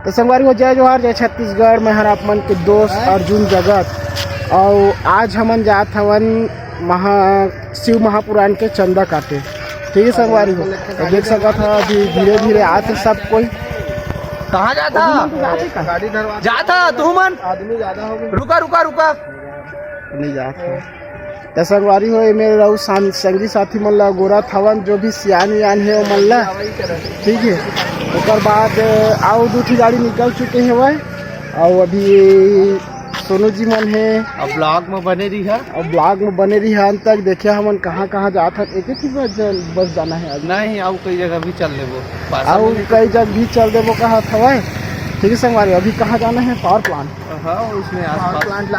तो संगवारी हो जय जोहार जय छत्तीसगढ़ में हर आप मन के दोस्त अर्जुन जगत और आज हमन जात हवन शिव महापुराण के चंदा काटे। ठीक है संगवारी हो तो देख सकत है अभी धीरे धीरे आते सब कोई। कहाँ जाता तू मन आदमी ज्यादा हो गए रुका रुका रुका नहीं जाता तो संगवारी हो मेरे रहू संगी साथी मन ला गोरा थवन जो भी सियान वियान है वो मन ला। ठीक है उसके बाद आओ दूसरी गाड़ी निकल चुके हैं वह और अभी सोनू जी मन है अब ब्लॉग में बने रही है और ब्लॉग में बने रही है अंत तक। देखिए हमन कहाँ कहाँ जाता है एक ही बस जाना है आज नहीं आओ कई जगह भी चल ले वो और कई जगह भी चल दे वो कहा था वह। ठीक है संगवारी अभी कहाँ जाना है पावर प्लांट। हाँ उसमें पावर प्लांट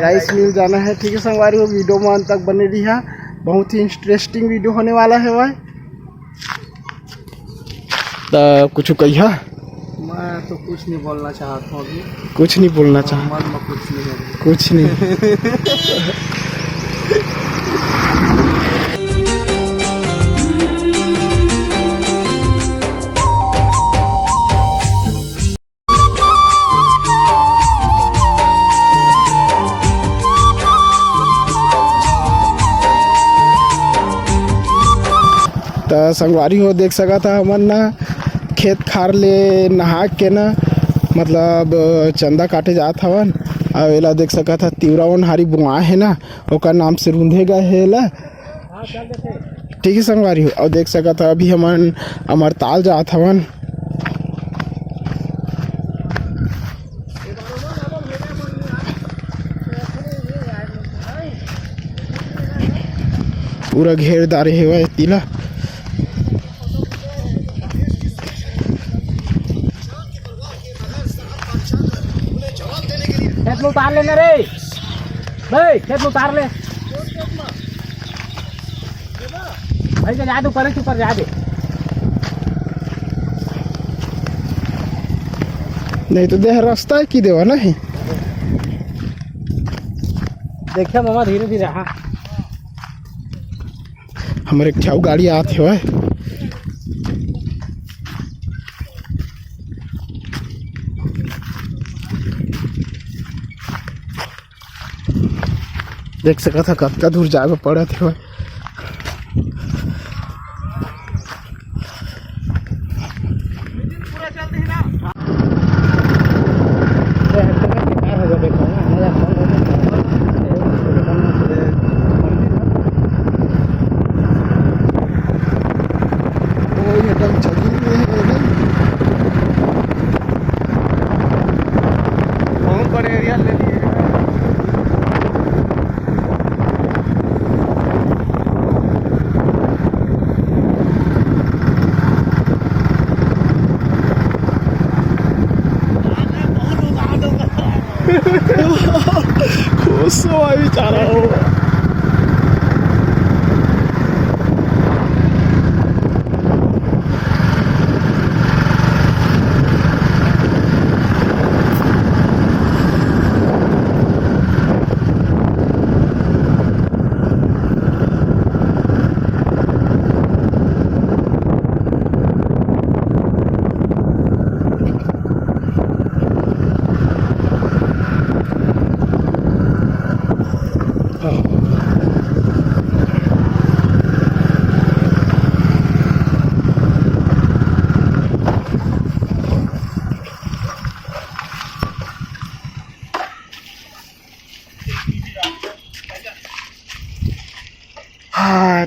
राइस मिल जाना है। ठीक है संगवारी वो वीडियो में अंत तक बने रही है बहुत ही इंटरेस्टिंग वीडियो होने वाला है वह। तो कुछ कहिए मैं तो कुछ नहीं बोलना चाहता हूँ अभी कुछ नहीं बोलना चाहता मन में कुछ नहीं है कुछ नहीं तो संगवारी हो देख सका था हमन ना खेत खार ले नहा के ना मतलब चंदा काटे जात हवन और एला देख सका था तिवरावन हारी बुआ है ना ओकर नाम से रूंधे गए है ला। ठीक है संगवारी हो और देख सका था अभी हमन अमरताल जात हवन। पूरा घेरदार है वह तिला खेत में उतार लेना रे भाई खेत में उतार ले भाई जा दे ऊपर जा दे नहीं तो देह रास्ता की देवा नहीं देखिए मामा धीरे धीरे। हाँ हमारे एक छाव गाड़ी आते हुए देख सका था कब दूर जाए पड़ा थे। खुश हुआ बेचारा हो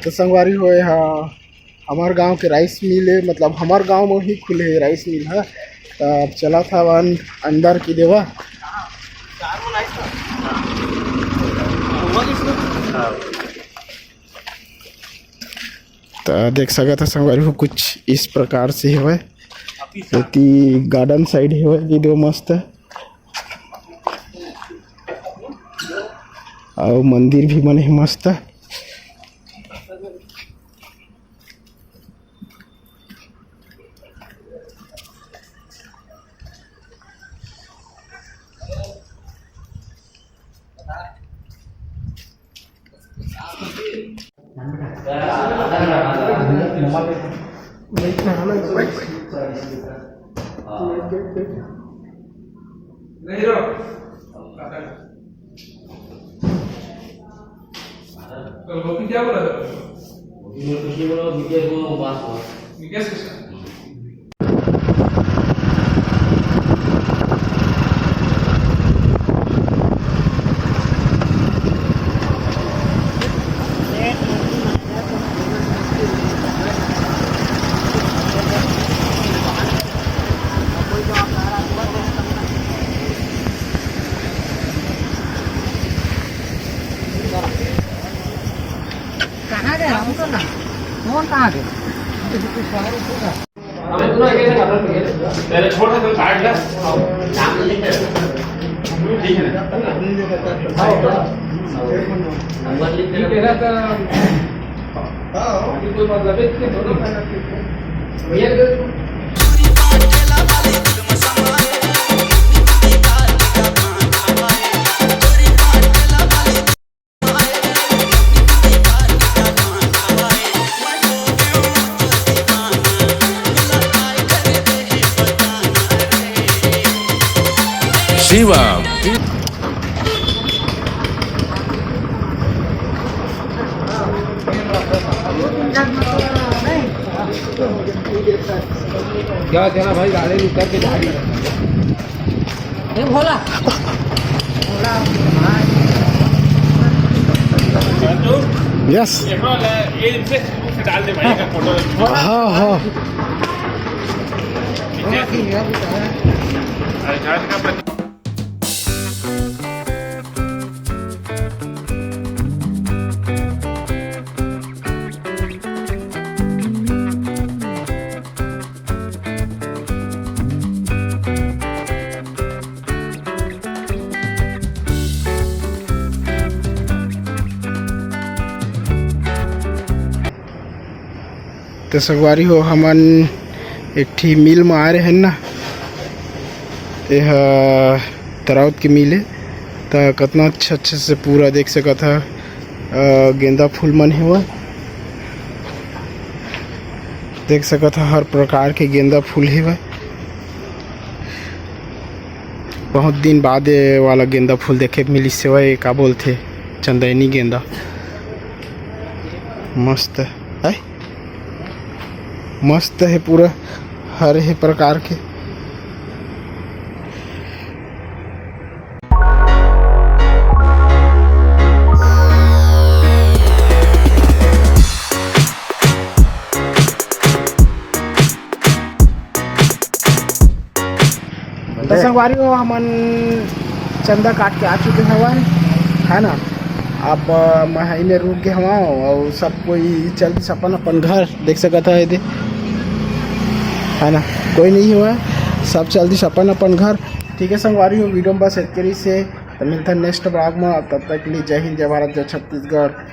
तो संगवारी होए हाँ हमार गांव के राइस मिल है मतलब हमार गांव में ही खुले है राइस मिल है। तब चला था वन अंदर की देवा तो देख सका था संगवारी हो कुछ इस प्रकार से है क्योंकि गार्डन साइड है वीडियो मस्त है और मंदिर भी बने मस्त है। नहीं रो तो वो क्या बोला था कुछ नहीं बोला विकेट को बात हुआ विकेट किसका कहाँ गए हम तो ना कौन कहाँ गए पहले छोड़ दे काट ले ठीक है नंबर लिख ठीक है ना तो कोई मतलब है कि दोनों भैया Shivam. क्या चला भाई गाड़ी उतर के जा रही ए भोला यस डाल दे भाई का फोटो हाँ हाँ तो संगवारी हो हमन एक ठी मिल में आ रहे हैं ना यह तराउत की मिल है तो कितना अच्छे से पूरा देख सका था गेंदा फूल मन हुआ देख सका था हर प्रकार के गेंदा फूल हुआ बहुत दिन बाद ये वाला गेंदा फूल देखे मिली सेवा ये का बोलते चंदैनी गेंदा मस्त है मस्त है पूरा हर ही प्रकार के संगवारी हो हमन चंदा काट के आ चुके हवन है ना अब महई में रुक गए हवा और सब कोई चल अपन अपन घर देख सकता था ये है ना कोई नहीं हुआ सब जल्दी अपन अपन घर ठीक है संगवारी हो वीडियो में बस इतनी से तो मिलता है नेक्स्ट ब्लॉग में तब तक के लिए जय हिंद जय भारत जय छत्तीसगढ़।